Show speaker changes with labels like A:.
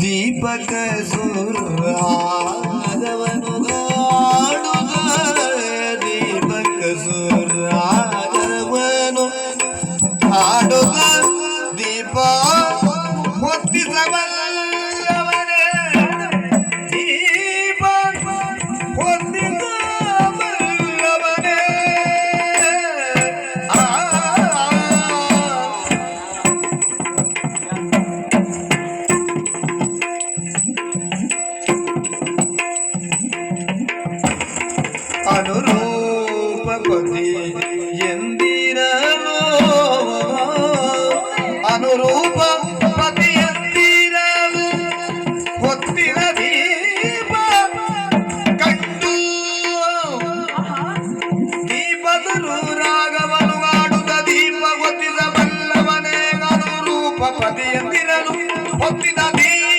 A: ದೀಪಕ ಸುರಾಗವನು ಹಾಡುತ್ತ ದೀಪಕ ಸುರಾಗವನು ಹಾಡುತ್ತ ದೀಪ ಹೊತ್ತಿಸಬಲ್ಲವನೇ ದೀಪ ಹೊತ್ತಿಸಬಲ್ಲವನೇ ಅನುರೂಪಪತಿ ಎಂದಿರಲು ಅನುರೂಪ ಪತಿ ಎಂದಿರಲು ಹೊತ್ತಿನ ದೀಪ ಕಂಡು ದೀಪದರು ರಾಗವನು ಮಾಡುತ್ತ ದೀಪ ಹೊತ್ತಿಸಬಲ್ಲವನೇ ಅನುರೂಪ ಪತಿ ಎಂದಿರಲು ಹೊತ್ತಿನ ದೀಪ